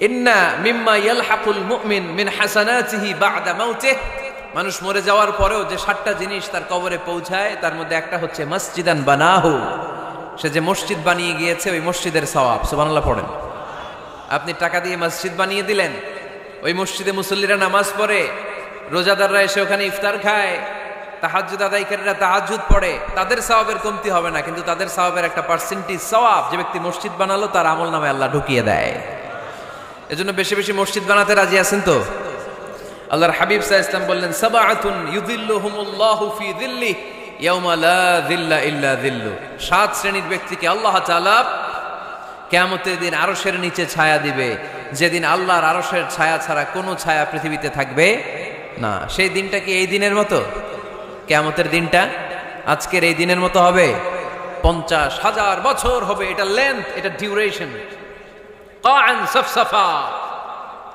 ইন্না মিম্মা ইয়ালহাকুল মুমিন মিন হাসানাতিহি বা'দা মাউতিহি, মানুষ মরে যাওয়ার পরেও যে 7টা জিনিস তার কবরে পৌঁছায় তার মধ্যে একটা হচ্ছে মসজিদান বানাহু, সে যে মসজিদ বানিয়ে গিয়েছে ওই মসজিদের সওয়াব। সুবহানাল্লাহ পড়েন। আপনি টাকা দিয়ে মসজিদ বানিয়ে দিলেন, ওই মসজিদে মুসল্লিরা নামাজ পড়ে, রোজাদাররা এসে ওখানে ইফতার খায়, তাহাজ্জুদ আদায়কারীরা তাহাজ্জুদ পড়ে, তাদের সওয়াবের কমতি হবে না, কিন্তু তাদের সওয়াবের একটা পার্সেন্টেজ সওয়াব যে ব্যক্তি মসজিদ বানালো তার আমলনামায় আল্লাহ ঢুকিয়ে দেয়। এজন্য বেশি বেশি মসজিদ বানাতে রাজি আছেন তো? আল্লাহর হাবিব সাল্লাল্লাহু আলাইহি ওয়াসাল্লাম বললেন, সাবআতুন ইউযিল্লুহুমুল্লাহু ফি যিল্লিহি ইয়াওমা লা যিল্লা ইল্লা যিল্লু, 7 শ্রেণীর ব্যক্তিকে আল্লাহ তাআলা কিয়ামতের দিন আরশের নিচে ছায়া দিবে, যেদিন আল্লাহর আরশের ছায়া ছাড়া কোনো ছায়া পৃথিবীতে থাকবে না। সেই দিনটা কি এই দিনের মতো? কিয়ামতের দিনটা আজকের এই দিনের মতো হবে? 50,000 বছর হবে। এটা লেন্থ, এটা ডিউরেশন। কাআন সাফসাফা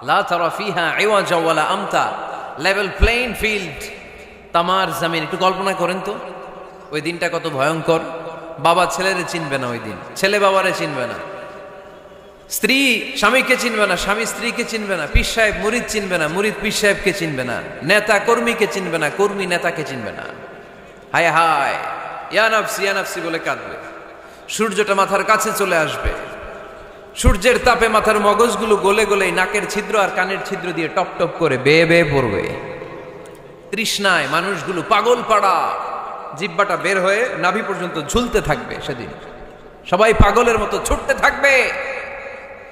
লা তারা ফিহা ইওয়াজা ওয়ালা আমতা, লেভেল প্লেইং ফিল্ড, তামার জমিন। একটু কল্পনা করেন তো ওই দিনটা কত ভয়ঙ্কর। বাবা ছেলেরে চিনবে না ওই দিন, ছেলে বাবারে চিনবে না, স্ত্রী স্বামীকে চিনবে না, স্বামী স্ত্রীকে চিনবে না, পীর সাহেব মুরিদ চিনবে না, মুরিদ পীর সাহেবকে চিনবে না, নেতা কর্মীকে চিনবে না, কর্মী নেতাকে চিনবে না। হায় হায়, ইয়া নাফসি ইয়া নাফসি বলে কাঁদবে। সূর্যটা মাথার কাছে চলে আসবে, সূর্যের তাপে মাথার মগজগুলো গলে গলে নাকের ছিদ্র আর কানের ছিদ্র দিয়ে টপ টপ করে বেয়ে বেয়ে পড়বে। তৃষ্ণায় মানুষগুলো পাগল পাড়া, জিহ্বাটা বের হয়ে নাভি পর্যন্ত ঝুলতে থাকবে। সেদিন সবাই পাগলের মতো ছুটতে থাকবে,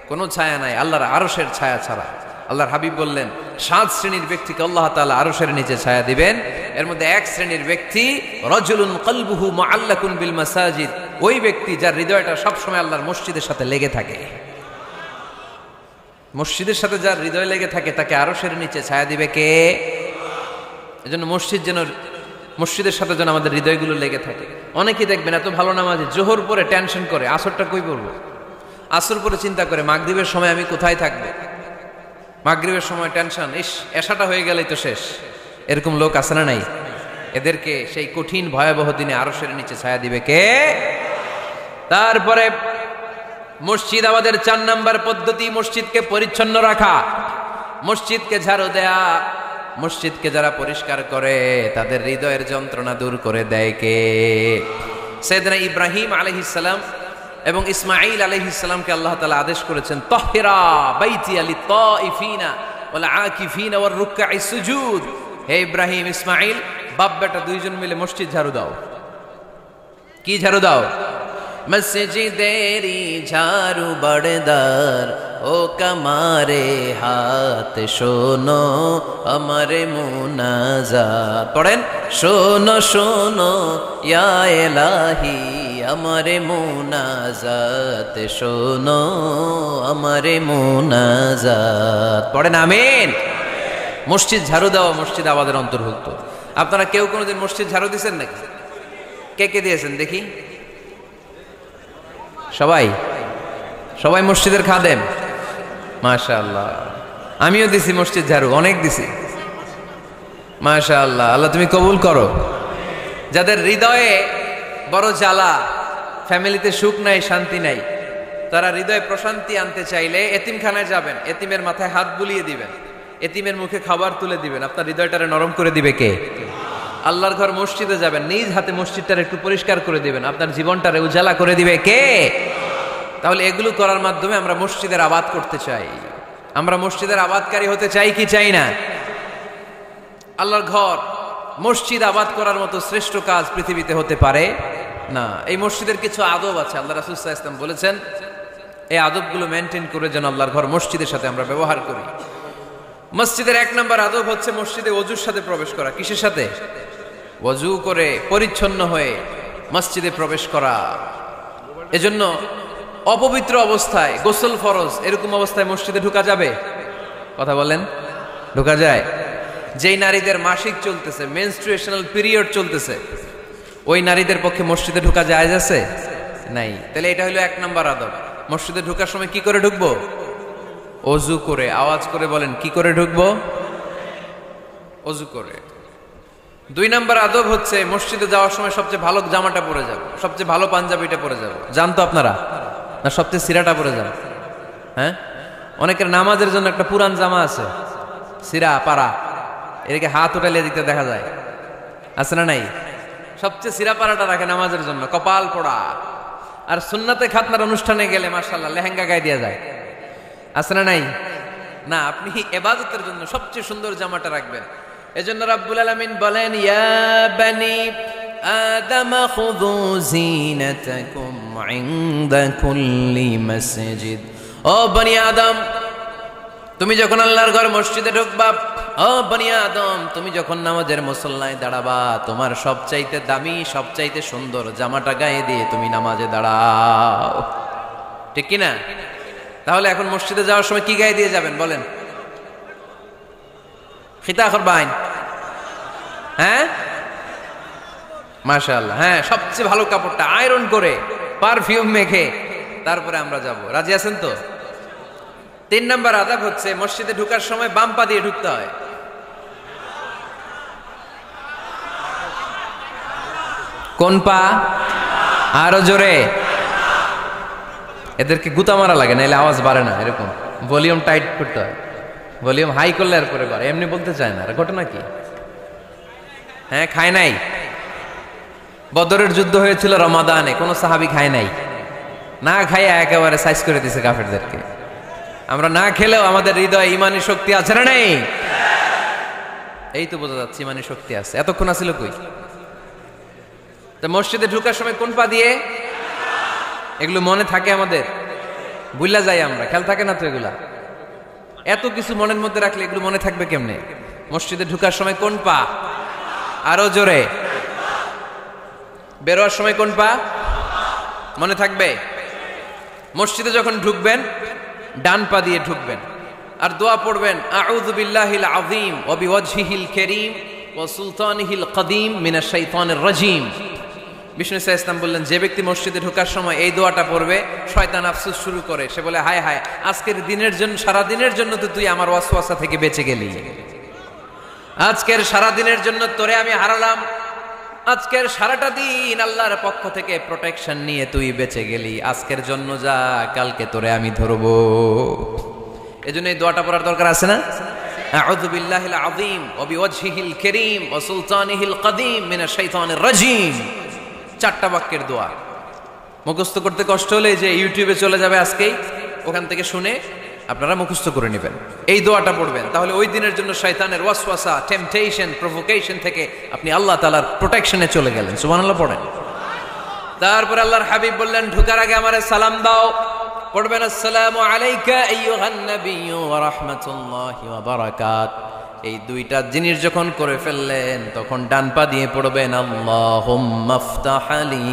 কোনো ছায়া নাই আল্লাহর আরশের ছায়া ছাড়া। আল্লাহর হাবিব বললেন 7 শ্রেণীর ব্যক্তিকে আল্লাহ তাআলা আরশের নিচে ছায়া দিবেন। এর মধ্যে 1 শ্রেণীর ব্যক্তি রাজুলুন কলবুহু মুআল্লাকুন বিল মাসাজিদ, ওই ব্যক্তি যার হৃদয়টা সবসময় আল্লাহর মসজিদের সাথে লেগে থাকে। মসজিদের সাথে যার হৃদয় লেগে থাকে তাকে আরশের নিচে ছায়া দিবে কে? এজন্য মসজিদের সাথে যেন আমাদের হৃদয়গুলো লেগে থাকে। অনেকেই দেখবেন এত ভালো নামাজি, জোহর পরে টেনশন করে আসরটা কই পড়বো, আসর পরে চিন্তা করে মাগরিবের সময় আমি কোথায় থাকবো, মাগরিবের সময় টেনশন, ইস এশাটা হয়ে গেলেই তো শেষ। এরকম লোক আছে না নাই? এদেরকে সেই কঠিন ভয়াবহ দিনে আরশের নিচে ছায়া দিবে কে? তারপরে মসজিদ আমাদের 4 নাম্বার পদ্ধতি, মসজিদকে পরিচ্ছন্ন রাখা, মসজিদকে ঝাড়ু দেয়া। মসজিদকে যারা পরিষ্কার করে তাদের হৃদয়ের যন্ত্রণা দূর করে দেয় কে? সাইয়েদনা ইব্রাহিম আলাইহিস সালাম এবং ইসমাঈল আলাইহিস সালামকে আল্লাহ তাআলা আদেশ করেছেন, তাহহিরা বাইতিয়া লিত্তাইফিনা ওয়াল আকিফিনা ওয়ার রুকআইস সুজুদ। হে ইব্রাহিম, ইসমাঈল, বাপ বেটা দুইজন মিলে মসজিদ ঝাড়ু দাও। কি ঝাড়ু দাও? মসজিদেরি ঝাড়ু বড়দার ও কমারে হাত শোনো আমারে মুনাজাত। পড়েন, শোনো শোনো ইয়া ইলাহি আমারে মুনাজাত, শোনো আমারে মুনাজাত। পড়েন আমিন। মসজিদ ঝাড়ু দেওয়া মসজিদ আমাদের অন্তর্ভুক্ত। আপনারা কেউ কোনোদিন মসজিদ ঝাড়ু দিয়েছেন নাকি? কে কে দিয়েছেন দেখি? সবাই? সবাই মসজিদের খাদেম? মাশাআল্লাহ। আমিও দিছি মসজিদ ঝাড়ু, অনেক দিছি। মাশাআল্লাহ, আল্লাহ তুমি কবুল করো। যাদের হৃদয়ে বড় জ্বালা, ফ্যামিলিতে সুখ নাই, শান্তি নাই, তারা হৃদয়ে প্রশান্তি আনতে চাইলে এতিমখানায় যাবেন, এতিমের মাথায় হাত বুলিয়ে দিবেন, এতিমের মুখে খাবার তুলে দিবেন। আপনার হৃদয়টারে নরম করে দিবে কে? আল্লাহর ঘর মসজিদে যাবেন, নিজ হাতে মসজিদটারে একটু পরিষ্কার করে দিবেন, আপনার জীবনটারে উজালা করে দিবে কে? তাহলে এগুলো করার মাধ্যমে আমরা মসজিদের আবাদ করতে চাই। আমরা মসজিদের আবাদকারী হতে চাই কি চাই না? আল্লাহর ঘর মসজিদ আবাদ করার মতো শ্রেষ্ঠ কাজ পৃথিবীতে হতে পারে না। এই মসজিদের কিছু আদব আছে, আল্লাহ রাসূল সাল্লাল্লাহু আলাইহি ওয়াসাল্লাম বলেছেন এই আদবগুলো মেনটেন করে যেন আল্লাহর ঘর মসজিদের সাথে আমরা ব্যবহার করি। মসজিদের 1 নম্বর আদব হচ্ছে মসজিদে ওযুর সাথে প্রবেশ করা। কিসের সাথে? ওযু করে পরিচ্ছন্ন হয়ে মসজিদে প্রবেশ করা। এজন্য অপবিত্র অবস্থায়, গোসল ফরজ, এরকম অবস্থায় মসজিদে ঢোকা যাবে? কথা বলেন, ঢোকা যায়? যেই নারীদের মাসিক চলতেছে, মেনস্ট্রুয়েশনাল পিরিয়ড চলতেছে, ওই নারীদের পক্ষে মসজিদে ঢোকা জায়েজ আছে? নাই। তাহলে এটা হলো 1 নম্বর আদব। মসজিদে ঢোকার সময় কি করে ঢুকবো? ওযু করে। আওয়াজ করে বলেন, কি করে ঢুকবো? ওযু করে। 2 নম্বর আদব হচ্ছে মসজিদে যাওয়ার সময় সবচেয়ে ভালো জামাটা পরে যাব, সবচেয়ে ভালো পাঞ্জাবিটা পরে যাব। জানতো আপনারা? না সবচেয়ে সিরাটা পরে যাব? হ্যাঁ, অনেকের নামাজের জন্য একটা পুরান জামা আছে, সিরা পাড়া, এদিকে হাত উঠালিয়ে দিতে দেখা যায়, আছে না নাই? সবচেয়ে সিরা পাড়াটা রাখে নামাজের জন্য, কপাল পোড়া। আর সুন্নাতে খাতনার অনুষ্ঠানে গেলে মাশাআল্লাহ লেহেঙ্গা গায়ে দেওয়া যায়, আছে না নাই? না, আপনি ইবাদতের জন্য সবচেয়ে সুন্দর জামাটা রাখবেন। এজন্য রাব্বুল আলামিন বলেন, ইয়া বানি আদম খুযু যিনাতাকুম ইনদা কুল্লি মসজিদ। ও বনি আদম, তুমি যখন আল্লাহর ঘর মসজিদে ঢুকবা, ও বনি আদম, তুমি যখন নামাজের মুসল্লায় দাঁড়াবা, তোমার সবচাইতে দামি, সবচাইতে সুন্দর জামাটা গায়ে দিয়ে তুমি নামাজে দাঁড়াও, ঠিক কি না? তাহলে এখন মসজিদে যাওয়ার সময় কি গায়ে দিয়ে যাবেন বলেন? খিতা করবাইন, হ্যাঁ মাশাআল্লাহ, হ্যাঁ সবচেয়ে ভালো কাপড়টা আয়রন করে পারফিউম মেখে তারপরে আমরা যাব। রাজি আছেন তো? 3 নাম্বার আদাব হচ্ছে মসজিদে ঢুকার সময় বাম পা দিয়ে ঢুকতে হয়। কোন পা? আরো জোরে। এদেরকে গুতা মারা লাগে, নাইলে আওয়াজ বাড়ে না, এরকম ভলিউম টাইট করতে হয়, ভলিউম হাই করলে এরপরে বাড়ে, এমনি বলতে চায় না। ঘটনা কি? হ্যাঁ, খায় নাই। বদরের যুদ্ধ হয়েছিল রমাদানে, কোন সাহাবী খায় নাই, না খাইয়া একেবারে সাইজ করে দিছে কাফেরদেরকে। আমরা না খেলেও আমাদের হৃদয়ে ইমানি শক্তি আছে না নাই? এই তো বোঝা যাচ্ছে ইমানি শক্তি আছে। এতক্ষণ আছিল কই? তো মসজিদে ঢুকার সময় কোন পা দিয়ে? এগুলো মনে থাকে আমাদের, ভুলা যাই আমরা, খেয়াল থাকে না তো এগুলা। এত কিছু মনের মধ্যে রাখলে এগুলো মনে থাকবে কেমনে? মসজিদে ঢুকার সময় কোন পা? আরো জোরে। বেরোয়ার সময় কোন পা? মনে থাকবে। মসজিদে যখন ঢুকবেন ডান পা দিয়ে ঢুকবেন, আর দোয়া পড়বেন, আউযু বিল্লাহিল আযীম ওয়া বিওয়াজহিল কারীম ওয়া সুলতানিহিল কদীম মিনাশ শাইতানির রাজীম। বিষ্ণু ইসা ইসলাম বললেন, যে ব্যক্তি মসজিদে ঢোকার সময় এই দোয়াটা পড়বে, শয়তান আফসোস শুরু করে, সে বলে, হায় হায়, আজকের দিনের জন্য, সারা দিনের জন্য তো তুই আমার ওয়াসওয়াসা থেকে বেঁচে গেলি, আজকের সারা দিনের জন্য তোরে আমি হারালাম, আজকের সারাটা দিন আল্লাহর পক্ষ থেকে প্রোটেকশন নিয়ে তুই বেঁচে গেলি, আজকের জন্য যা, কালকে তোরে আমি ধরবো। এজন্য এই দোয়াটা পড়ার দরকার আছে না? আউযু বিল্লাহিল আযীম ওয়া বিওয়াজহিল কারীম ওয়া সুলতানিহিল কদীম মিনাশ শাইতানির রাজীম। 4টা বাক্যের দোয়া। মুখস্থ করতে কষ্ট হলে যে ইউটিউবে চলে যাবে আজকেই, ওখান থেকে শুনে আপনারা মুখস্থ করে নেবেন, এই দোয়াটা পড়বেন, তাহলে ওই দিনের জন্য শয়তানের ওয়াসওয়াসা, টেম্পটেশন, প্রভোকেশন থেকে আপনি আল্লাহ তাআলার প্রোটেকশনে চলে গেলেন। সুবহানাল্লাহ পড়েন। তারপর আল্লাহর হাবিব বললেন, ঢোকার আগে আমারে সালাম দাও। পড়বেন, আসসালামু আলাইকা আইয়ুহান নাবিয়্যু ওয়া রাহমাতুল্লাহি ওয়া বারাকাত। এই 2টা জিনিস যখন করে ফেললেন, তখন ডান পা দিয়ে পড়বেন, আল্লাহুম্মা আফতাহ লি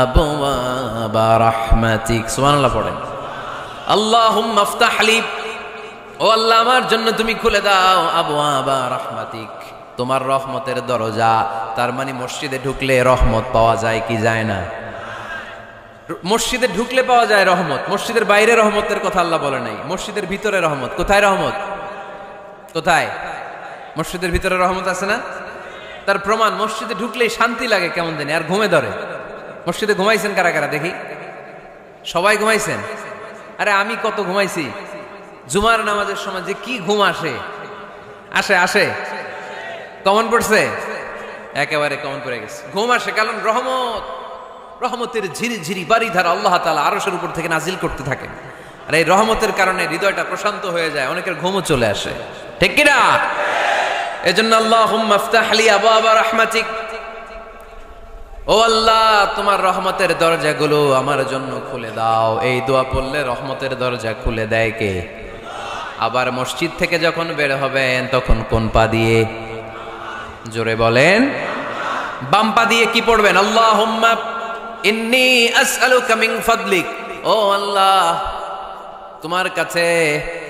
আবওয়াবা রাহমাতিক। সুবহানাল্লাহ পড়েন। আল্লাহুম্মা আফতাহ লি, ও আল্লাহ আমার জন্য তুমি খুলে দাও, আবওয়াবা রাহমাতিক, তোমার রহমতের দরজা। তার মানে মসজিদে ঢুকলে রহমত পাওয়া যায় কি যায় না? মসজিদে ঢুকলে পাওয়া যায় রহমত, মসজিদের বাইরে রহমতের কথা আল্লাহ বলে নাই। মসজিদের ভিতরে রহমত। কোথায় রহমত? কোথায়? মসজিদের ভিতরে রহমত আছে না? তার প্রমাণ, মসজিদে ঢুকলেই শান্তি লাগে কেমন জানি, আর ঘুমে ধরে। মসজিদে ঘুমাইছেন কারা কারা দেখি? সবাই ঘুমাইছেন? আরে আমি কত ঘুমাইছি। জুমার নামাজের সময় যে কি ঘুম আসে, আসে আসে, কমন পড়ছে, একেবারে কমন পড়ে গেছে, ঘুম আসে। কারণ রহমত, রহমতের ঝিরি ঝিরি বাড়িধারা আল্লাহ তাআলা আরশের উপর থেকে নাজিল করতে থাকে, আর এই রহমতের কারণে হৃদয়টা প্রশান্ত হয়ে যায়, অনেকের ঘুমও চলে আসে, ঠিক কি না? এজন্য আল্লাহুম্মা আফতাহ লি আবওয়াবা রাহমাতিক, ও আল্লাহ তোমার রহমতের দরজাগুলো আমার জন্য খুলে দাও। এই দোয়া পড়লে রহমতের দরজা খুলে দেয় কে? আবার মসজিদ থেকে যখন বের হবেন তখন কোন পা দিয়ে? জোরে বলেন। বাম পা দিয়ে কি পড়বেন? আল্লাহুম্মা ইন্নী আসআলুকা মিন ফাদলিক, ও আল্লাহ তোমার কাছে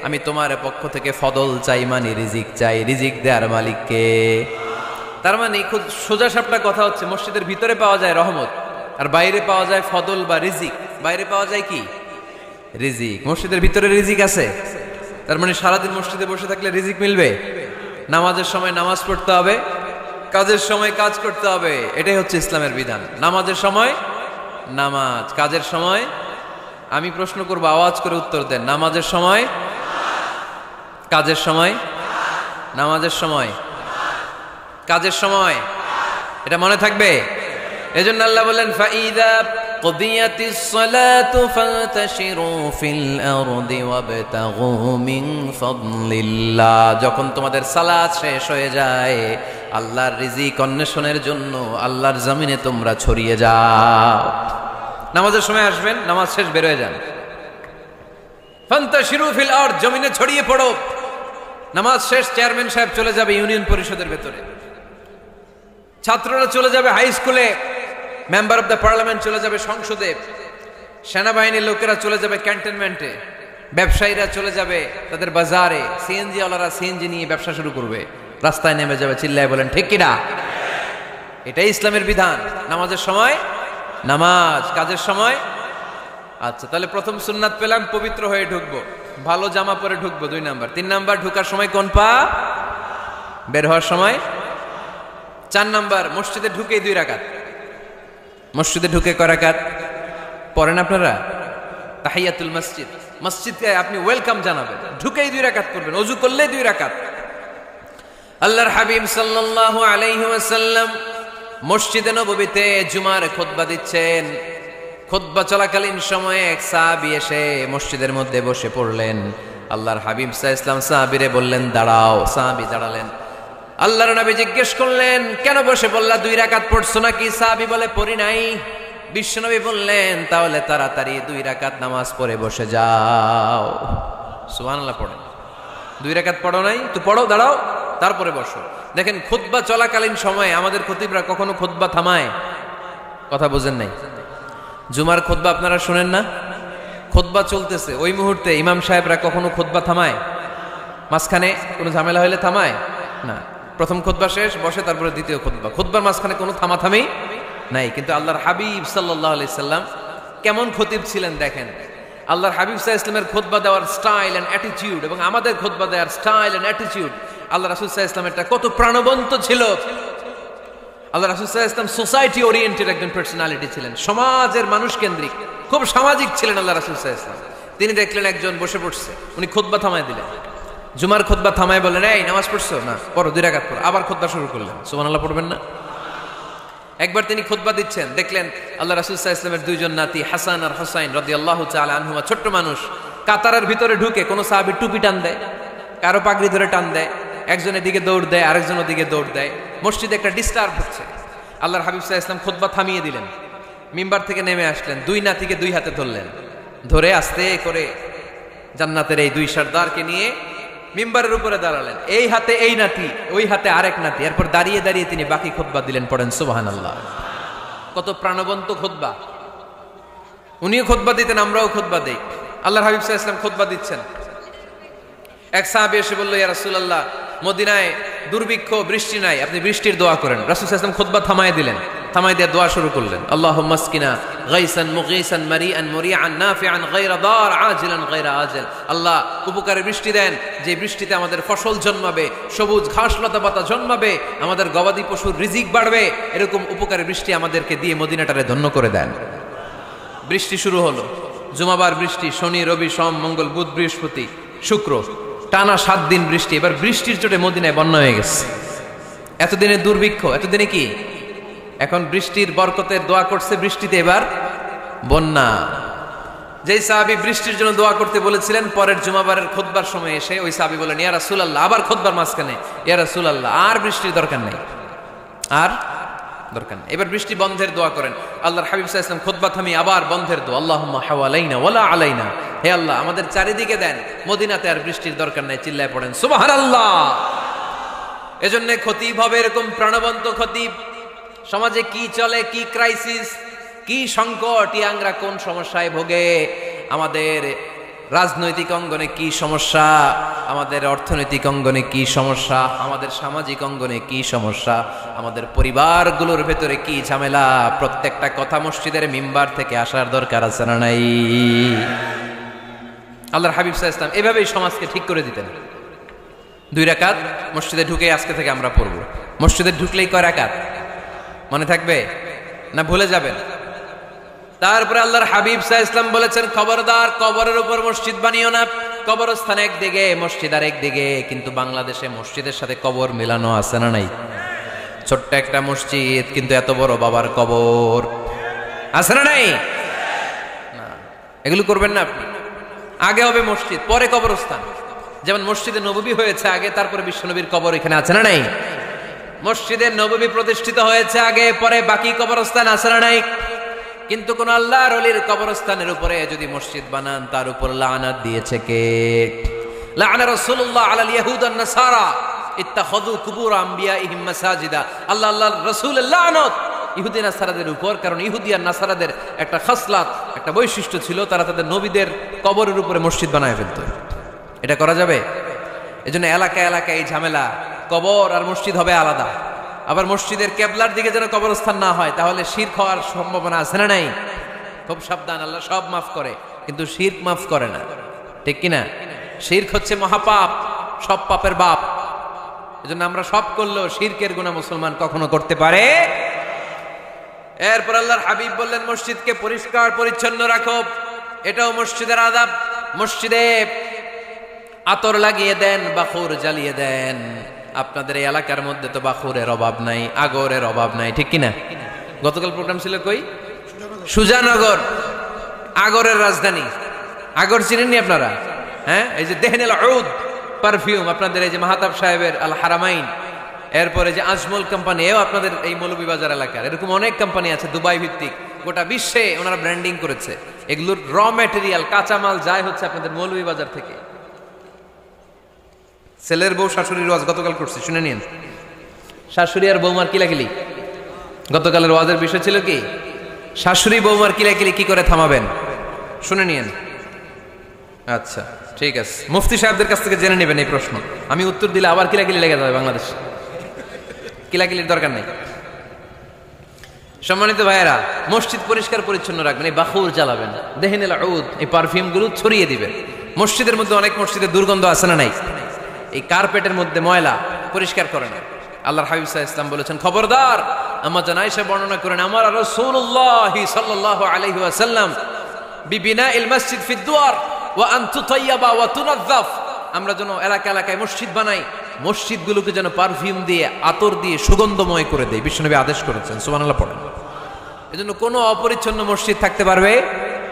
আমি তোমার পক্ষ থেকে ফদল চাই, মানে রিজিক চাই, রিজিক দেওয়ার মালিক কে? তার মানে খুব সোজা সাপটা কথা হচ্ছে, মসজিদের ভিতরে পাওয়া যায় রহমত, আর বাইরে পাওয়া যায় ফদল বা রিজিক। বাইরে পাওয়া যায় কি? রিজিক। মসজিদের ভিতরে রিজিক আছে, তার মানে সারাদিন মসজিদে বসে থাকলে রিজিক মিলবে। নামাজের সময় নামাজ পড়তে হবে, কাজের সময় কাজ করতে হবে, এটাই হচ্ছে ইসলামের বিধান। নামাজের সময় নামাজ, কাজের সময়, আমি প্রশ্ন করবো আওয়াজ করে উত্তর দেন, নামাজের সময় কাজের সময়, নামাজের সময়, কাজের সময়, এটা মনে থাকবে। এজন্য আল্লাহ বলেন ফাইদা কুদিয়াতিস সালাতু ফান্তাশিরু ফিল আরদি ওয়াবতাগু মিন ফাদলিল্লাহ। যখন তোমাদের সালাত শেষ হয়ে যায়, আল্লাহর রিজিক অন্বেষণের জন্য আল্লাহর জমিনে তোমরা ছড়িয়ে যাও। নামাজের সময় আসবেন, নামাজ শেষ বের হয়ে যান। ফান্তাশিরু ফিল আরদ, জমিনে ছড়িয়ে পড়ো। নামাজ শেষ, চেয়ারম্যান সাহেব চলে যাবে ইউনিয়ন পরিষদের ভেতরে, ছাত্ররা চলে যাবে হাই স্কুলে, মেম্বার অফ দ্য পার্লামেন্ট চলে যাবে সংসদে, সেনাবাহিনীর লোকেরা চলে যাবে ক্যান্টনমেন্টে, ব্যবসায়ীরা চলে যাবে তাদের বাজারে, সিএনজি ওয়ালারা সিএনজি নিয়ে ব্যবসা শুরু করবে, রাস্তায় নেমে যাবে, চিল্লায় বলেন ঠিক কিনা? এটাই ইসলামের বিধান। নামাজের সময় নামাজ, কাজের সময়। আচ্ছা, তাহলে প্রথম সুন্নাত পেলাম, পবিত্র হয়ে ঢুকবো, ভালো জামা পরে ঢুকবো 2 নাম্বার। 3 নাম্বার, ঢুকার সময় কোন পা, বের হওয়ার সময়। 4 নাম্বার, মসজিদে ঢুকে 2 রাকাত। মসজিদে ঢুকে কয় রাকাত পড়েন আপনারা? তাহিয়াতুল মসজিদ, মসজিদকে আপনি ওয়েলকাম জানাবেন, ঢুকেই 2 রাকাত করবেন, ওযু করলেই 2 রাকাত। আল্লাহর হাবিব সাল্লাল্লাহু আলাইহি ওয়াসাল্লাম মসজিদে নববীতে জুমার খুতবা দিচ্ছেন। খুতবা চলাকালীন সময়ে এক সাহাবী এসে মসজিদের মধ্যে বসে পড়লেন। আল্লাহর হাবিব সাল্লাল্লাহু আলাইহি ওয়াসাল্লাম সাহাবীরে বললেন দাঁড়াও। সাহাবী দাঁড়ালেন। আল্লাহর নবী জিজ্ঞেস করলেন কেন বসে পড়লা, 2 রাকাত পড়ছো নাকি? সাহাবী বলে পড়ি নাই। বিশ্বনবী বললেন তাহলে তাড়াতাড়ি 2 রাকাত নামাজ পড়ে বসে যাও। সুবহানাল্লাহ পড়েন। 2 রাকাত পড়ো নাই তো পড়ো, দাঁড়াও, তারপরে বসো। দেখেন খুতবা চলাকালীন সময়ে আমাদের খতিবরা কখনো খুতবা থামায়? কথা বুঝেন নাই? জুমার খুতবা আপনারা শুনেন না? খুতবা চলতেছে, ওই মুহূর্তে ইমাম সাহেবরা কখনো খুতবা থামায়? মাঝখানে কোনো ঝামেলা হলে থামায় না। প্রথম খুতবা শেষ, বসে, তারপরে দ্বিতীয় খুতবা। খুতবার মাঝখানে কোনো থামাথামি নাই। কিন্তু আল্লাহর হাবিব সাল্লাল্লাহু আলাইহি সাল্লাম কেমন খতিব ছিলেন দেখেন। আল্লাহর হাবিব সাল্লাল্লাহু আলাইহি সাল্লামের খুতবা দেওয়ার স্টাইল এন্ড অ্যাটিটিউড এবং আমাদের খুতবা দেওয়ার স্টাইল এন্ড অ্যাটিটিউড, আল্লাহ রাসূল সাল্লাল্লাহু আলাইহি সাল্লামেরটা কত প্রাণবন্ত ছিল। আল্লাহ রাসূল সাল্লাল্লাহু আলাইহি সাল্লাম সোসাইটি ওরিয়েন্টেড একজন পার্সোনালিটি ছিলেন, সমাজের মানুষ কেন্দ্রিক, খুব সামাজিক ছিলেন আল্লাহ রাসূল সাল্লাল্লাহু আলাইহি সাল্লাম। তিনি দেখলেন একজন বসে পড়ছে, উনি খুতবা থামায় দিলেন। জুমার খুতবা থামায় বললেন এই নামাজ পড়ছো না, পড়ো 2 রাকাত পড়ো। আবার খুতবা শুরু করলেন। সুবহানাল্লাহ পড়বেন না? একবার তিনি খুতবা দিচ্ছেন, দেখলেন আল্লাহ রাসূল সাল্লাল্লাহু আলাইহি ওয়াসাল্লামের 2 জন নাতি হাসান আর হুসাইন রাদিয়াল্লাহু তাআলা আনহুমা, ছোট্ট মানুষ, কাতারের ভিতরে ঢুকে কোন সাহাবী টুপি টান দেয়, কারো পাগড়ি ধরে টান দেয়, একজন এদিকে দৌড় দেয়, আরেকজন ওদিকে দৌড় দেয়। মসজিদে একটা ডিস্টার্ব হচ্ছে। আল্লাহর হাবিব সাল্লাল্লাহু আলাইহি ওয়াসাল্লাম খুতবা থামিয়ে দিলেন, মিম্বার থেকে নেমে আসলেন, 2 নাতিকে 2 হাতে ধরলেন, ধরে আস্তে করে জান্নাতের এই 2 সর্দারকে নিয়ে মিম্বারের উপরে দাঁড়ালেন। এই হাতে এই নাতি, ওই হাতে আরেক নাতি। এরপর দাঁড়িয়ে দাঁড়িয়ে তিনি বাকি খুতবা দিলেন। পড়েন সুবহানাল্লাহ। কত প্রাণবন্ত খুতবা। উনিও খুতবা দিতেন, আমরাও খুতবা দেই। আল্লাহর হাবিব সাল্লাল্লাহু আলাইহি ওয়াসাল্লাম খুতবা দিচ্ছেন, এক সাহাবী এসে বলল ইয়া রাসূলুল্লাহ, মদিনায় দুর্ভিক্ষ, বৃষ্টি নাই, আপনি বৃষ্টির দোয়া করেন। রাসূল সাল্লাল্লাহু আলাইহি ওয়াসাল্লাম খুতবা থামায় দিলেন, থামায় দিয়ে দোয়া শুরু করলেন। আল্লাহুম্মা আসকিনা গাইসান মুগীসান মারিআন মুরিআন নাফিআন গায়রা দার আজিলান গায়রা আজিল। আল্লাহ উপকারে বৃষ্টি দেন, যে বৃষ্টিতে আমাদের ফসল জন্মাবে, সবুজ ঘাস লতা পাতা জন্মাবে, আমাদের গবাদি পশুর রিজিক বাড়বে, এরকম উপকারে বৃষ্টি আমাদেরকে দিয়ে মদিনাটারে ধন্য করে দেন। বৃষ্টি শুরু হলো। জুমাবার বৃষ্টি, শনি রবি সোম মঙ্গল বুধ বৃহস্পতি শুক্র, টানা 7 দিন বৃষ্টি। এবার বৃষ্টির চোটে মদিনায় বন্যা হয়ে গেছে। এতদিনে দুর্ভিক্ষ, এতদিনে কি? এখন বৃষ্টির বরকতের দোয়া করছে, বৃষ্টিতে এবার বন্যা। যেই সাহাবী বৃষ্টির জন্য দোয়া করতে বলেছিলেন, পরের জুমাবারের খুতবার সময় এসে ওই সাহাবী বলেন ইয়া রাসূলুল্লাহ, আবার খুতবার মাঝখানে ইয়া রাসূলুল্লাহ, আর বৃষ্টির দরকার নেই, আর দরকার নেই, এবার বৃষ্টি বন্ধের দোয়া করেন। আল্লাহর হাবিব সাল্লাল্লাহু আলাইহি ওয়াসাল্লাম খুতবা থামিয়ে আবার বন্ধের দোয়া, আল্লাহুম্মা হাওয়ালাইনা ওয়ালা আলাইনা, হে আল্লাহ আমাদের চারিদিকে দেন, মদিনাতে আর বৃষ্টির দরকার নেই। চিল্লায় পড়েন সুবহানাল্লাহ। এজন্য খতিব হবে এরকম প্রাণবন্ত খতিব। সমাজে কি চলে, কি ক্রাইসিস, কি সংকট, ইয়াংরা কোন সমস্যায় ভোগে, আমাদের রাজনৈতিক অঙ্গনে কি সমস্যা, আমাদের অর্থনৈতিক অঙ্গনে কি সমস্যা, আমাদের সামাজিক অঙ্গনে কি সমস্যা, আমাদের পরিবারগুলোর ভেতরে কি ঝামেলা, প্রত্যেকটা কথা মসজিদের মিম্বার থেকে আসার দরকার আছে না নাই? আল্লাহর হাবিব সাল্লাল্লাহু আলাইহি ওয়াসাল্লাম এভাবেই সমাজকে ঠিক করে দিতেন। 2 রাকাত মসজিদে ঢুকে আজকে থেকে আমরা পড়ব। মসজিদে ঢুকলেই কয় রাকাত মনে থাকবে না ভুলে যাবেন? তারপরে আল্লাহর হাবিব সাল্লাল্লাহু আলাইহি ওয়াসাল্লাম বলেছেন খবরদার কবরের উপর মসজিদ বানিও না। কবরস্থান একদিকে, মসজিদ আর একদিকে, কিন্তু বাংলাদেশে মসজিদের সাথে কবর মেলানো আছে না নাই? ছোট্ট একটা মসজিদ, কিন্তু এত বড় বাবার কবর আছে না নাই? না, এগুলো করবেন না আপনি। আগে হবে মসজিদ, পরে কবরস্থান। যেমন মসজিদে নববী হয়েছে আগে, তারপরে বিশ্বনবীর কবর এখানে আছে না নাই? মসজিদে নববী প্রতিষ্ঠিত হয়েছে আগে, পরে বাকি কবরস্থান আছে না নাই? কিন্তু কোন আল্লাহর ওলির কবরস্থানের উপরে যদি মসজিদ বানান, তার উপর লানাত দিয়েছে কে? লাআনা রাসূলুল্লাহ আলাল ইয়াহুদ ওয়ান নাসারা ইত্তাখাযু কুবুর আমবিয়াইহিম মাসাজিদা। আল্লাহর রাসূলের লানত ইহুদি নাসারাদের উপর, কারণ ইহুদি আর নাসারাদের একটা খাসলাত, একটা বৈশিষ্ট্য ছিল, তারা তাদের নবীদের কবরের উপরে মসজিদ বানায় ফেলত। এটা করা যাবে? এজন্য এলাকায় এলাকায় এই ঝামেলা, কবর আর মসজিদ হবে আলাদা। আবার মসজিদের কেবলার দিকে যেন কবরস্থান না হয়, তাহলে শিরক হওয়ার সম্ভাবনা আছে না নাই? খুব সাবধান, আল্লাহ সব মাফ করে কিন্তু শিরক মাফ করে না, ঠিক কিনা? শিরক হচ্ছে মহাপাপ, সব পাপের বাপ। এজন্য আমরা সব করলেও শিরকের গুনাহ মুসলমান কখনো করতে পারে। এরপর আল্লাহর হাবিব বললেন, মসজিদকে পরিষ্কার পরিচ্ছন্ন রাখো, এটাও মসজিদের আদাব। মসজিদে আতর লাগিয়ে দেন, বাখুর জ্বালিয়ে দেন। আপনাদের এই এলাকার মধ্যে তো বাখুরের অভাব নাই, আগরের অভাব নাই, ঠিক কিনা? গতকাল প্রোগ্রাম ছিল কই? সুজানগর, আগরের রাজধানী। আগর চিনেননি আপনারা? হ্যাঁ, এই যে দেহনেল উদ পারফিউম, আপনাদের এই যে মাহতাব সাহেবের আল হারামাইন, এরপরে যে আজমল কোম্পানি, এও আপনাদের এই মৌলভীবাজার এলাকার। এরকম অনেক কোম্পানি আছে দুবাই ভিত্তিক, গোটা বিশ্বে ওনারা ব্র্যান্ডিং করেছে। এগুলোর র ম্যাটেরিয়াল, কাঁচামাল যায় হচ্ছে আপনাদের মৌলভীবাজার থেকে। ছেলের বউ শাশুড়ির ওয়াজ গতকাল করছি, শুনে নিন। শাশুড়ি আর বৌমার কিলাকিলি, গতকালের ওয়াজের বিষয় ছিল কি? শাশুড়ি বৌমার কিলাকিলি কি করে থামাবেন, শুনে নিন। আচ্ছা, ঠিক আছে, মুফতি সাহেবদের কাছ থেকে জেনে নেবেন এই প্রশ্ন। আমি উত্তর দিলে আবার কিলাকিলি লেগে যাবে বাংলাদেশ। কিলাকিলির দরকার নেই। সম্মানিত ভাইয়েরা, মসজিদ পরিষ্কার পরিচ্ছন্ন রাখবেন, এই বাখুর জ্বালাবেন, দেহনেল উদ, এই পারফিউম গুলো ছড়িয়ে দিবেন। মসজিদের মধ্যে অনেক মসজিদে দুর্গন্ধ আছে না নাই? এই কার্পেটের মধ্যে ময়লা, পরিষ্কার করে না। আল্লাহর হাবিব সাল্লাল্লাহু আলাইহি ওয়াসাল্লাম বলেছেন, খবরদার, আম্মা জান আয়েশা বর্ণনা করেন, আমার রাসূলুল্লাহ সাল্লাল্লাহু আলাইহি ওয়াসাল্লাম বিবিনাইল মসজিদ ফি দুয়ার ওয়া আন তুতায়্যাবা ওয়া তুনাযযাফ, আমরা যেন এলাকা এলাকায় মসজিদ বানাই, মসজিদগুলোকে যেন পারফিউম দিয়ে, আতর দিয়ে সুগন্ধময় করে দেয়। বিশ্বনবী আদেশ করেছেন, সুবহানাল্লাহ পড়েন। এজন্য কোনো অপরিচ্ছন্ন মসজিদ থাকতে পারবে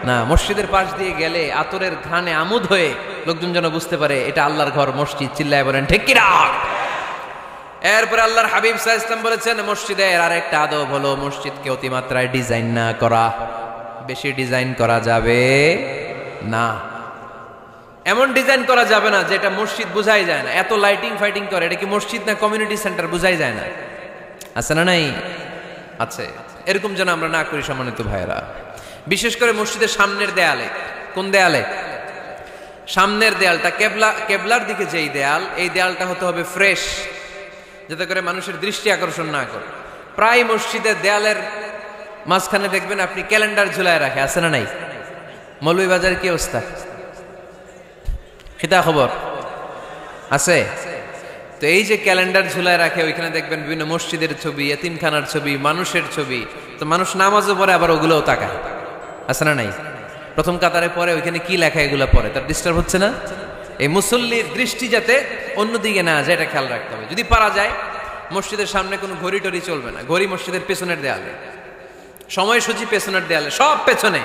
না। মসজিদের পাশ দিয়ে গেলে আতরের ঘ্রাণে আমোদ হয়ে লোকজন যেন বুঝতে পারে এটা আল্লাহর ঘর, মসজিদ। চিল্লায় বলেন ঠিক কি না? এরপরে আল্লাহর হাবিব সাল্লাল্লাহু আলাইহি ওয়াসাল্লাম বলেছেন, মসজিদের আরেকটা আদব হলো মসজিদকে অতিমাত্রায় ডিজাইন না করা। বেশি ডিজাইন করা যাবে না। এমন ডিজাইন করা যাবে না যেটা মসজিদ বোঝাই যায় না। এত লাইটিং ফাইটিং করে, এটা কি মসজিদ না কমিউনিটি সেন্টার বোঝাই যায় না? আছে না নাই? আছে। এরকম যেন আমরা না করি সম্মানিত ভাইয়েরা। বিশেষ করে মসজিদের সামনের দেয়ালে। কোন দেয়ালে? সামনের দেয়ালটা, কেবলার দিকে যেই দেয়াল, এই দেয়ালটা হতে হবে ফ্রেশ, যাতে করে মানুষের দৃষ্টি আকর্ষণ না করে। প্রায় মসজিদের দেয়ালের মাঝখানে দেখবেন আপনি ক্যালেন্ডার ঝুলায় রাখে, আছে না নাই? মৌলভীবাজারের কি অবস্থা? খিতা খবর আছে? তো এই যে ক্যালেন্ডার ঝুলায় রাখে, ওইখানে দেখবেন বিভিন্ন মসজিদের ছবি, এতিমখানার ছবি, মানুষের ছবি। তো মানুষ নামাজও পড়ে, আবার ওগুলোও তাকায়, আছে না নাই? প্রথম কাতারে পরে ওইখানে কি লেখা, এগুলো পরে, তার ডিস্টার্ব হচ্ছে না? এই মুসল্লির দৃষ্টি যাতে অন্যদিকে না যায়, এটা খেয়াল রাখতে হবে। যদি পারা যায়, মসজিদের সামনে কোনো ঘড়ি টড়ি চলবে না। ঘড়ি মসজিদের পেছনের দেয়ালে, সময়সূচি পেছনের দেয়ালে, সব পেছনে।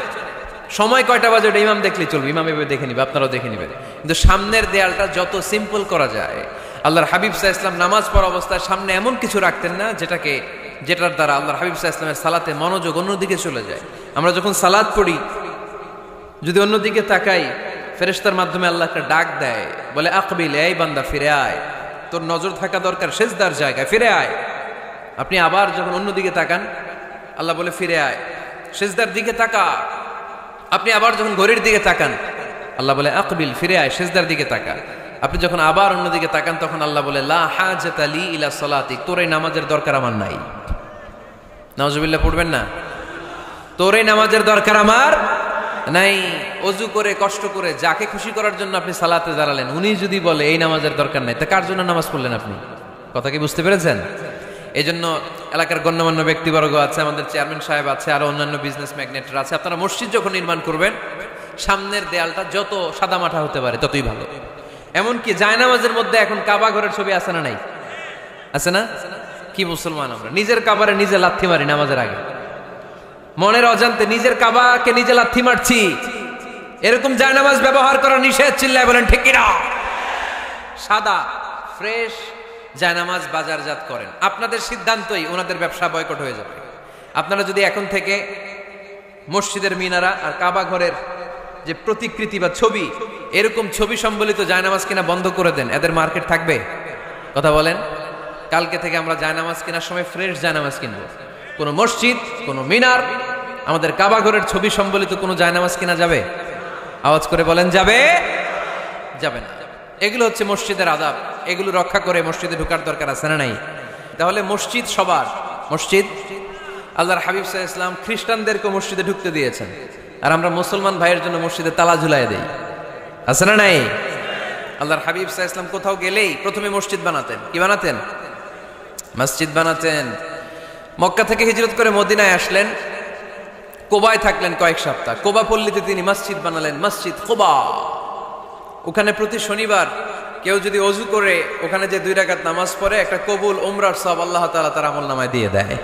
সময় কয়টা বাজে ওটা ইমাম দেখলেই চলবে, ইমাম এভাবে দেখে নিবে, আপনারাও দেখে নিবেন। কিন্তু সামনের দেয়ালটা যত সিম্পল করা যায়। আল্লাহর হাবিব সাল্লাল্লাহু আলাইহি ওয়াসাল্লাম নামাজ পড়া অবস্থায় সামনে এমন কিছু রাখতেন না যেটার দ্বারা আল্লাহর হাবিব সাল্লাল্লাহু আলাইহি ওয়াসাল্লামের সালাতে মনোযোগ অন্যদিকে চলে যায়। আমরা যখন সালাত পড়ি, যদি অন্যদিকে তাকাই, ফেরেশতার মাধ্যমে আল্লাহ একটা ডাক দেয়, বলে আকবিল, এই বান্দা ফিরে আয়, তোর নজর থাকা দরকার সিজদার জায়গায়, ফিরে আয়। আপনি আবার যখন অন্যদিকে তাকান, আল্লাহ বলে ফিরে আয়, সিজদার দিকে তাকা। আপনি আবার যখন ঘড়ির দিকে তাকান, আল্লাহ বলে আকবিল, ফিরে আয়, সিজদার দিকে তাকা। আপনি যখন আবার অন্যদিকে তাকান, তখন আল্লাহ বলে লা হাজাতা লি ইলা সালাতিক, তোর এই নামাজের দরকার আমার নাই। নাউজুবিল্লাহ পড়বেন না? তোর এই নামাজের দরকার আমার নাই। অজু করে কষ্ট করে যাকে খুশি করার জন্য আপনি সালাতে দাঁড়ালেন, উনি যদি বলে এই নামাজের দরকার নাই, তা কার জন্য নামাজ পড়লেন আপনি? কথা কি বুঝতে পেরেছেন? এই জন্য এলাকার গণ্যমান্য ব্যক্তিবর্গ আছে, আমাদের চেয়ারম্যান সাহেব আছে, আরো অন্যান্য বিজনেস ম্যাগনেটরা আছে। আপনারা মসজিদ যখন নির্মাণ করবেন, সামনের দেয়ালটা যত সাদামাটা হতে পারে ততই ভালো। এমনকি জায়নামাজের মধ্যে এখন কাবা ঘরের ছবি আছে না নাই? আছে না? কি মুসলমান আমরা, নিজের কাবারে নিজে লাথি মারি নামাজের আগে, মনের অজান্তে নিজের কাবাকে নিজে লাথি মারছি। এরকম জায়নামাজ ব্যবহার করা নিষেধ, চিল্লায় বলেন ঠিক কিনা? সাদা ফ্রেশ জায়নামাজ বাজারজাত করেন, আপনাদের সিদ্ধান্তই ওনাদের ব্যবসা বয়কট হয়ে যাবে। আপনারা যদি এখন থেকে মসজিদের মিনারা আর কাবা ঘরের যে প্রতিকৃতি বা ছবি, এরকম ছবি সম্বলিত জায়নামাজ কিনা বন্ধ করে দেন, এদের মার্কেট থাকবে? কথা বলেন। কালকে থেকে আমরা জায়নামাজ কেনার সময় ফ্রেশ জায়নামাজ কিনবো। কোনো মসজিদ, কোনো মিনার, আমাদের কাবা ঘরের ছবি সম্বলিত কোনো জায়নামাজ কিনা যাবে? আওয়াজ করে বলেন যাবে? যাবে না। এগুলো হচ্ছে মসজিদের আদাব, এগুলো রক্ষা করে মসজিদে ঢোকার দরকার আছে না নাই? তাহলে মসজিদ সবার, মসজিদ আল্লাহর হাবিব সাল্লাল্লাহু আলাইহি ওয়াসাল্লাম খ্রিস্টানদেরকে মসজিদে ঢুকতে দিয়েছেন, আর আমরা মুসলমান ভাইয়ের জন্য মসজিদে তালা ঝুলাই দেই, আছে না নাই? আল্লাহর হাবিব সাল্লাল্লাহু আলাইহি ওয়াসাল্লাম কোথাও গেলেই প্রথমে মসজিদ বানাতেন। কি বানাতেন? মসজিদ বানাতেন। মক্কা থেকে হিজরত করে মদিনায় আসলেন, কোবায় থাকলেন কয়েক সপ্তাহ। কোবা পল্লীতে তিনি মসজিদ বানালেন, মসজিদ কোবা। ওখানে প্রতি শনিবার কেউ যদি ওযু করে ওখানে যে 2 রাকাত নামাজ পড়ে, একটা কবুল উমরার সওয়াব আল্লাহ তাআলা তার আমলনামায় দিয়ে দেয়।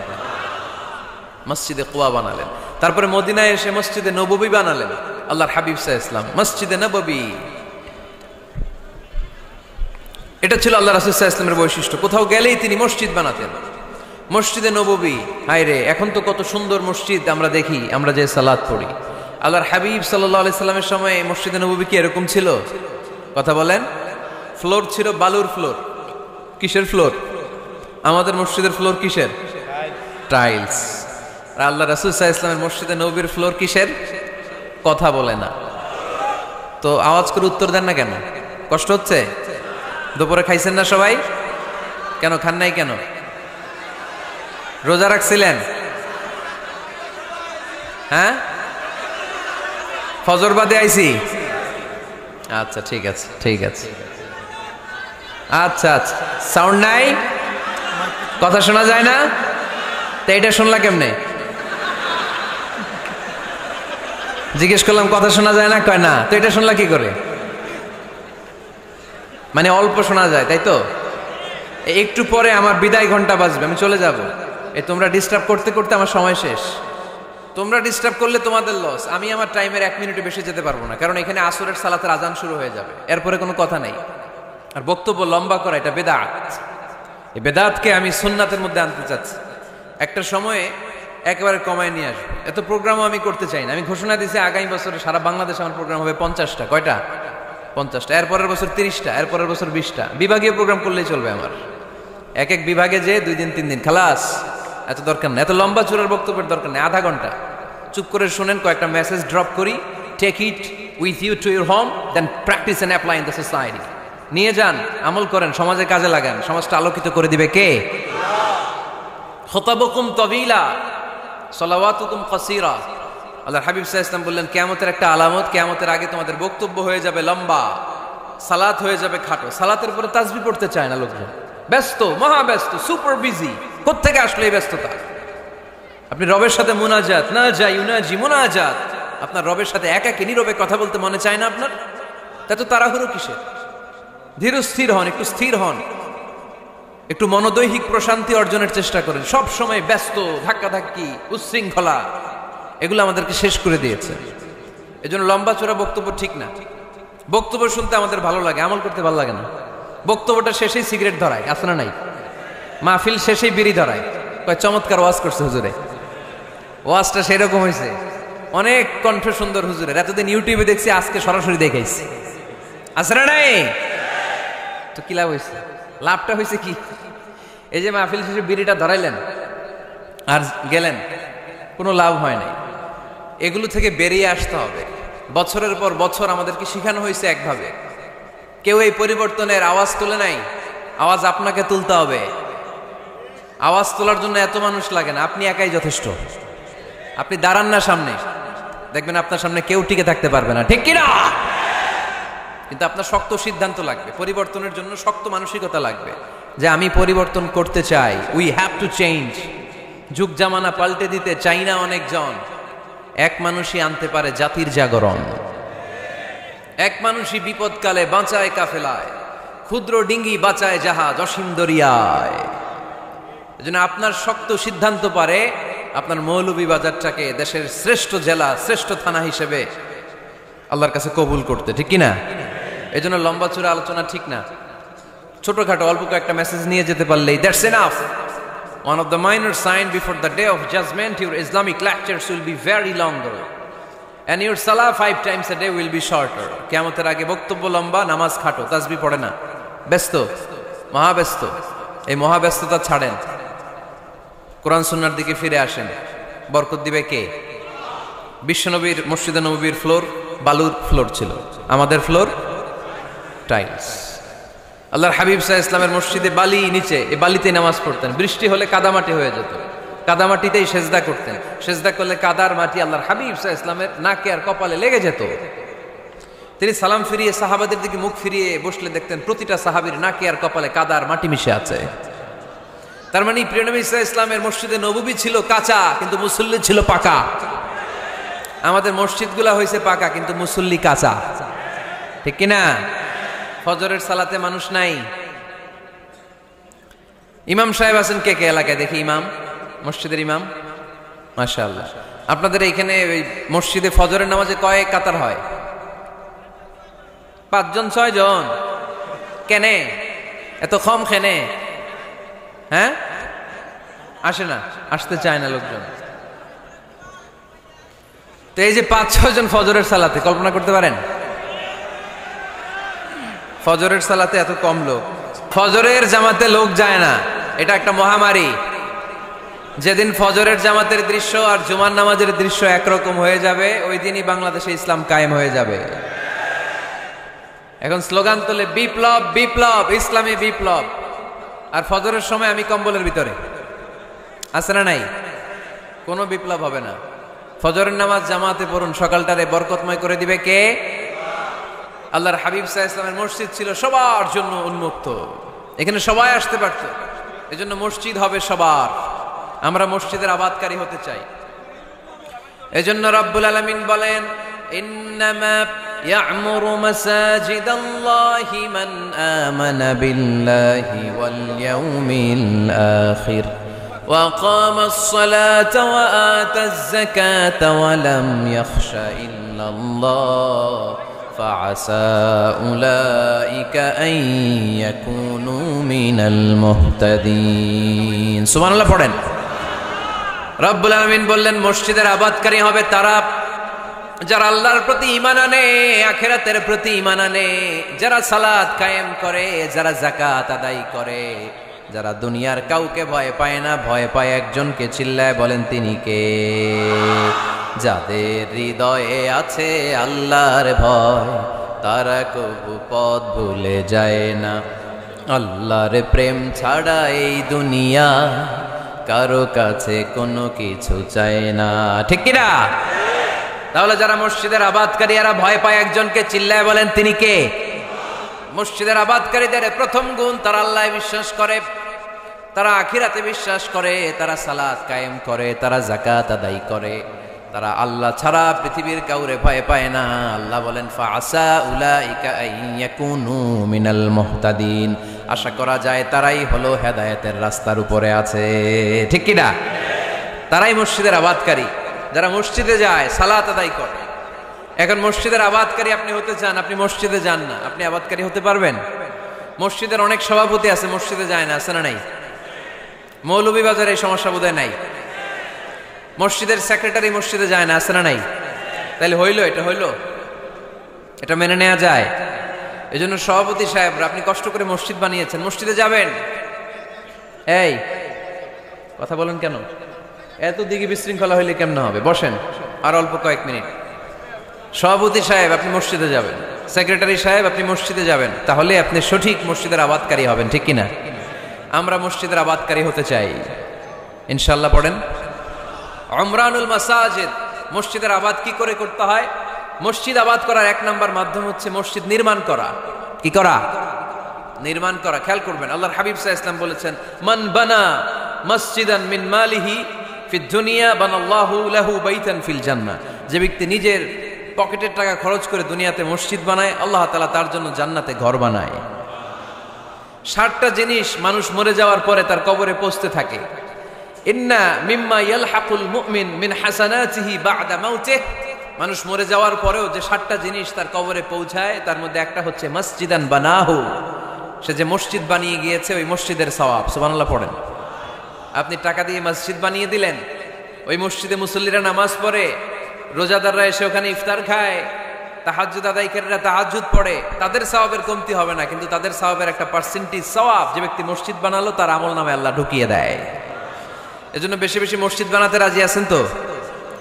মসজিদে কোবা বানালেন। তারপরে মদিনায় এসে মসজিদে নববী বানালেন আল্লাহর হাবিব সাল্লাল্লাহু আলাইহি ওয়াসাল্লাম, মসজিদে নববী। এটা ছিল আল্লাহ রাসূল সাল্লাল্লাহু আলাইহি ওয়াসাল্লামের বৈশিষ্ট্য। কোথাও গেলেই তিনি মসজিদ বানাতেন। মসজিদে নববী, হায় রে, এখন তো কত সুন্দর মসজিদ আমরা দেখি, আমরা যে সালাত পড়ি। আল্লাহর হাবিব সাল্লাল্লাহু আলাইহি সাল্লামের সময় মসজিদে নববী কি এরকম ছিল? কথা বলেন। ফ্লোর ছিল বালুর ফ্লোর। কিসের ফ্লোর? আমাদের মসজিদের ফ্লোর কিসের? টাইলস। আর আল্লাহ রাসূল সাল্লাল্লাহু আলাইহি ওয়াসাল্লামের মসজিদে নববীর ফ্লোর কিসের? কথা বলে না তো আওয়াজ করে উত্তর দেন না কেন? কষ্ট হচ্ছে? দুপুরে খাইছেন না সবাই? কেন খান নাই কেন? রোজা রাখছিলেন? হ্যাঁ, ফজর বাদে আইছি। আচ্ছা ঠিক আছে, ঠিক আছে। আচ্ছা আচ্ছা, সাউন্ড নাই, কথা শোনা যায় না? তো এটা শুনলা কেমনে? জিজ্ঞেস করলাম কথা শোনা যায় না, কয় না। তো এটা শুনলা কি করে? মানে অল্প শোনা যায়, তাই তো? একটু পরে আমার বিদায় ঘন্টা বাজবে, আমি চলে যাব। এই তোমরা ডিস্টার্ব করতে করতে আমার সময় শেষ। তোমরা ডিস্টার্ব করলে তোমাদের লস। আমি আমার টাইমের 1 মিনিটে বেশি যেতে পারবো না, কারণ এখানে আসরের সালাতের আজান শুরু হয়ে যাবে, এরপরে কোনো কথা নেই। আর বক্তব্য লম্বা করা এটা বেদাত। এই বেদাতকে আমি সুন্নাতের মধ্যে আনতে চাচ্ছি। একটা সময়ে একেবারে কমায় নিয়ে আসবো। এত প্রোগ্রামও আমি করতে চাই না। আমি ঘোষণা দিয়েছি আগামী বছরে সারা বাংলাদেশে আমার প্রোগ্রাম হবে 50টা। কয়টা? 50টা। এরপরের বছর 30টা, এরপরের বছর 20টা। বিভাগীয় প্রোগ্রাম করলেই চলবে আমার। এক এক বিভাগে যে 2 দিন 3 দিন খালাস। এত দরকার নেই, এত লম্বা চূড়ার বক্তব্যের দরকার নেই। আধা ঘন্টা চুপ করে শুনেন, কয়েকটা মেসেজ ড্রপ করি, take it with you to your home, then practise and apply in the society. নিয়ে যান, আমল করেন, সমাজে কাজে লাগান। সমাজটা আলোকিত করে দিবে কে? খুতাবুকুম তাবিলা সালাওয়াতুকুম কাসীরা। আল্লাহর হাবিব সাল্লাল্লাহু আলাইহি ওয়াসাল্লাম বললেন, কিয়ামতের একটা আলামত, কিয়ামতের আগে তোমাদের বক্তব্য হয়ে যাবে লম্বা, সালাত হয়ে যাবে খাটো। সালাতের পরে তাসবিহ পড়তে চায় না লোকজন, ব্যস্ত, মহা ব্যস্ত, সুপার বিজি। কোত্থেকে আসলে এই ব্যস্ততা? আপনি রবের সাথে মুনাজাত, না যাই ইউনাজি মুনাজাত, আপনার রবের সাথে একাকী নীরবে কথা বলতে মনে চায় না আপনার? তা তো তাড়াহুড়ো কিসের? ধীর স্থির হন, একটু স্থির হন, একটু মনোদৈহিক প্রশান্তি অর্জনের চেষ্টা করেন। সব সময় ব্যস্ত, ধাক্কাধাক্কি, উচ্ছৃঙ্খলা, এগুলো আমাদেরকে শেষ করে দিয়েছে। এজন্য লম্বা চোরা বক্তব্য ঠিক না। বক্তব্য শুনতে আমাদের ভালো লাগে, আমল করতে ভালো লাগে না। বক্তব্যটা শেষেই সিগারেট ধরায়, আছে না নাই? মাহফিল শেষেই বিড়ি ধরায়, কয় চমৎকার ওয়াজ করছে হুজুরে। ওয়াজটা সেরকম হয়েছে, অনেক কণ্ঠ সুন্দর হুজুরের। এতদিন ইউটিউবে দেখছি, আজকে সরাসরি দেখাইছি, আছে না নাই? তো কি লাভ হয়েছে? লাভটা হয়েছে কি? এই যে মাহফিল শেষে বিড়িটা ধরাইলেন আর গেলেন, কোনো লাভ হয় নাই। এগুলো থেকে বেরিয়ে আসতে হবে। বছরের পর বছর আমাদেরকে শেখানো হয়েছে একভাবে। কেউ এই পরিবর্তনের আওয়াজ তোলে নাই। আওয়াজ আপনাকে তুলতে হবে। আওয়াজ তোলার জন্য এত মানুষ লাগে না, আপনি একাই যথেষ্ট। আপনি দাঁড়ান না সামনে, দেখবেন আপনার সামনে কেউ টিকে থাকতে পারবে না, ঠিক কিনা? কিন্তু আপনার শক্ত সিদ্ধান্ত লাগবে, পরিবর্তনের জন্য শক্ত মানসিকতা লাগবে, যে আমি পরিবর্তন করতে চাই। We have to change. যুগ জামানা পাল্টে দিতে চাই না অনেকজন, এক মানুষই আনতে পারে জাতির জাগরণ। এক মানুষই বিপদকালে বাঁচায় কাফেলায়, ক্ষুদ্র ডিঙ্গি বাঁচায় জাহাজ অসীম দরিয়ায়। এজন্য আপনার শক্ত সিদ্ধান্ত পারে আপনার মৌলভীবাজারটাকে দেশের শ্রেষ্ঠ জেলা, শ্রেষ্ঠ থানা হিসেবে আল্লাহর কাছে কবুল করতে, ঠিক কিনা? এজন্য লম্বা চূড়া আলোচনা ঠিক না, ছোটখাটো অল্প কয়েকটা মেসেজ নিয়ে যেতে পারলেই that's enough. One of the minor signs before the day of judgment, your Islamic lectures will be very longer and your salah 5 times a day will be shorter. কিয়ামতের আগে বক্তব্য লম্বা, নামাজ খাটো, তাসবিহ পড়ে না, ব্যস্ত, মহাব্যস্ত। এই মহাব্যস্ততা ছাড়েন, কোরআন সুন্নাহর দিকে ফিরে আসেন। বরকত দিবে কে? বিশ্বনবীর মসজিদে নববীর ফ্লোর বালুর ফ্লোর ছিল, আমাদের ফ্লোর টাইলস। আল্লাহর হাবিব সাল্লাল্লাহু আলাইহি ওয়াসাল্লামের মসজিদে বালি নিচে, এই বালিতেই নামাজ পড়তেন। বৃষ্টি হলে কাদামাটি হয়ে যেত, কাদামাটিতেই সেজদা করতেন। সেজদা করলে কাদার মাটি আল্লাহর হাবিব সাল্লাল্লাহু আলাইহি ওয়াসাল্লামের নাকে আর কপালে লেগে যেত। তিনি সালাম ফিরিয়ে সাহাবাদের দিকে মুখ ফিরিয়ে বসলে দেখতেন প্রতিটা সাহাবীর নাকে আর কপালে কাদার মাটি মিশে আছে। তার মানে প্রিয় নবী সাল্লাল্লাহু আলাইহি ওয়াসাল্লামের মসজিদে নববী ছিল কাঁচা, কিন্তু মুসল্লি ছিল পাকা। আমাদের মসজিদগুলা হয়েছে পাকা, কিন্তু মুসল্লি কাঁচা, ঠিক কিনা? ফজরের সালাতে মানুষ নাই। ইমাম সাহেব আছেন কে কে এলাকায়? দেখি ইমাম, মসজিদের ইমাম, মাশাআল্লাহ। আপনাদের এইখানে ওই মসজিদে ফজরের নামাজে কয় কাতার হয়? 5 জন 6 জন? কেনে এত কম? কেনে? হ্যাঁ, আসে না, আসতে চায় না লোকজন। তো এই যে 5-6 জন ফজরের সালাতে, কল্পনা করতে পারেন ফজরের সালাতে এত কম লোক? ফজরের জামাতে লোক যায় না, এটা একটা মহামারী। যেদিন ফজরের জামাতের দৃশ্য আর জুমার নামাজের দৃশ্য একরকম হয়ে যাবে, ওই দিনই বাংলাদেশে ইসলাম কায়েম হয়ে যাবে। এখন স্লোগান তোলে বিপ্লব বিপ্লব, ইসলামী বিপ্লব। আর ফজরের সময় আমি কম্বলের ভিতরে, আছে না নাই? কোনো বিপ্লব হবে না। ফজরের নামাজ জামাতে পড়ুন, সকালটারে বরকতময় করে দিবে কে? আল্লাহর হাবিব সাল্লাল্লাহু আলাইহি ওয়াসাল্লামের মসজিদ ছিল সবার জন্য উন্মুক্ত, এখানে সবাই আসতে পারত। এজন্য মসজিদ হবে সবার। আমরা মসজিদের আবাদকারী হতে চাই। এজন্য রব্বুল আলামিন বলেন, ইন্নামা ইয়া'মুরু মাসাজিদাল্লাহি মান আমানা বিল্লাহি ওয়াল ইয়াউমিল আখির ওয়া কামাস সালাতা ওয়া আতাজ যাকাতা ওয়া লাম ইয়াখশা ইল্লাল্লাহ فعسى أولئك أن يكونوا من المهتدين। সুবহান আল্লাহ পড়েন। রব্বুল আলামিন বললেন মসজিদের আবাদকারী হবে তারা যারা আল্লাহর প্রতি ঈমান আনে, আখিরাতের প্রতি ঈমান আনে, যারা সালাত কায়েম করে, যারা যাকাত আদায় করে, যারা দুনিয়ার কাউকে ভয় পায় না, ভয় পায় একজনকে। চিল্লায় বলেন তিনি কে? যাদের হৃদয়ে আছে আল্লাহর ভয়, তারা কবু পথ ভুলে যায় না। আল্লাহর প্রেম ছাড়া এই দুনিয়া কারো কাছে কোনো কিছু চায় না, ঠিক কিনা? তাহলে যারা মসজিদের আবাদকারী এরা ভয় পায় একজনকে, চিল্লায় বলেন তিনি কে? মসজিদের আবাদকারীদের প্রথম গুণ, তারা আল্লাহ বিশ্বাস করে, তারা আখিরাতে বিশ্বাস করে, তারা সালাত কায়েম করে, তারা যাকাত আদায় করে, তারা আল্লাহ ছাড়া পৃথিবীর কাউরে ভয় পায় না। আল্লাহ বলেন ফাআসা উলাইকা আইয়াকুনু মিনাল মুহতাদিন, আশা করা যায় তারাই হলো হেদায়েতের রাস্তার উপরে আছে, ঠিক কি না? তারাই মসজিদের আবাদকারী, যারা মসজিদে যায়, সালাত আদায় করে। এখন মসজিদের আবাদকারী আপনি হতে চান, আপনি মসজিদে যান না, আপনি আবাদকারী হতে পারবেন? মসজিদের অনেক সভাপতি আছে মসজিদে যায় না, আছে না নাই? মৌলভীবাজারে এই সমস্যা বোধহয় নাই। মসজিদের সেক্রেটারি মসজিদে যায় না, আছে না নাই? তাহলে হইলো, এটা হইলো, এটা মেনে নেওয়া যায়? এই জন্য সভাপতি সাহেবরা, আপনি কষ্ট করে মসজিদ বানিয়েছেন, মসজিদে যাবেন। এই কথা বলেন কেন? এত দিকে বিশৃঙ্খলা হইলে কেমন হবে? বসেন আর অল্প কয়েক মিনিট। সভাপতি সাহেব আপনি মসজিদে যাবেন, সেক্রেটারি সাহেব আপনি মসজিদে যাবেন, তাহলে আপনি সঠিক মসজিদের আবাদকারী হবেন, ঠিক কিনা? আমরা মসজিদের আবাদকারী হতে চাই ইনশাআল্লাহ। পড়েন উমরানুল মাসাজিদ। মসজিদের আবাদ কি করে করতে হয়? মসজিদ আবাদ করার 1 নাম্বার মাধ্যম হচ্ছে মসজিদ নির্মাণ করা। কি করা? নির্মাণ করা। খেয়াল করবেন, আল্লাহর হাবিব সাল্লাল্লাহু আলাইহি ওয়াসাল্লাম বলেছেন, মান বানা মসজিদান মিন মালিহি ফিদ দুনিয়া বানাল্লাহু লাহু বাইতান ফিল জান্নাহ। যে ব্যক্তি নিজের পকেটের টাকা খরচ করে দুনিয়াতে মসজিদ বানায়, আল্লাহ তাআলা তার জন্য জান্নাতে ঘর বানায়। 60টা জিনিস মানুষ মরে যাওয়ার পরে তার কবরে পৌঁছতে থাকে। ইন্না মিম্মা ইয়ালহাকুল মুমিন মিন হাসানাতিহি বা'দা মাউতিহি, মানুষ মরে যাওয়ার পরেও যে 60টা জিনিস তার কবরে পৌঁছায় তার মধ্যে একটা হচ্ছে মসজিদান বানাহু, সে যে মসজিদ বানিয়ে গিয়েছে ওই মসজিদের সওয়াব। সুবহানাল্লাহ পড়েন। আপনি টাকা দিয়ে মসজিদ বানিয়ে দিলেন, ওই মসজিদে মুসল্লিরা নামাজ পড়ে, রোজাদাররা এসে ওখানে ইফতার খায়, তাহাজ্জুদ আদায়কারীরা তাহাজ্জুদ পড়ে, তাদের সওয়াবের কমতি হবে না, কিন্তু তাদের সওয়াবের একটা পার্সেন্টেজ সওয়াব যে ব্যক্তি মসজিদ বানালো তার আমল নামে আল্লাহ ঢুকিয়ে দেয়। এজন্য বেশি বেশি মসজিদ বানাতে রাজি আছেন তো?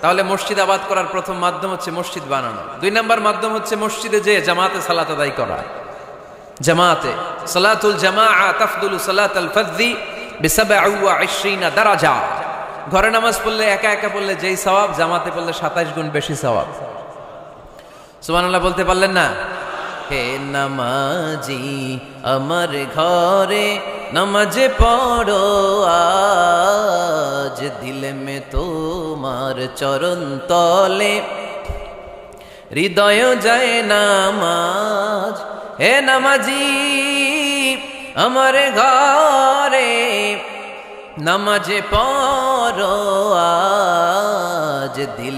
তাহলে মসজিদ আবাদ করার প্রথম মাধ্যম হচ্ছে মসজিদ বানানো। 2 নম্বর মাধ্যম হচ্ছে মসজিদে যে জামাতে সালাত আদায় করা। জামাতে সালাতুল জামাআ তাফদুলু সালাতাল ফাযযি ব27 দারাজা। ঘরে নামাজ পড়লে একা একা পড়লে যেই সওয়াব, জামাতে পড়লে 27 গুণ বেশি সওয়াব। সুবহানাল্লাহ বলতে পারলেন না? হে নামাজি আমার ঘরে নামাজ পড়ো আজ, দিল মে তোমার চরণ তলে হৃদয় যায় নামাজ। হে নামাজি আমার ঘরে নামাজ পড়ো আজ, দিল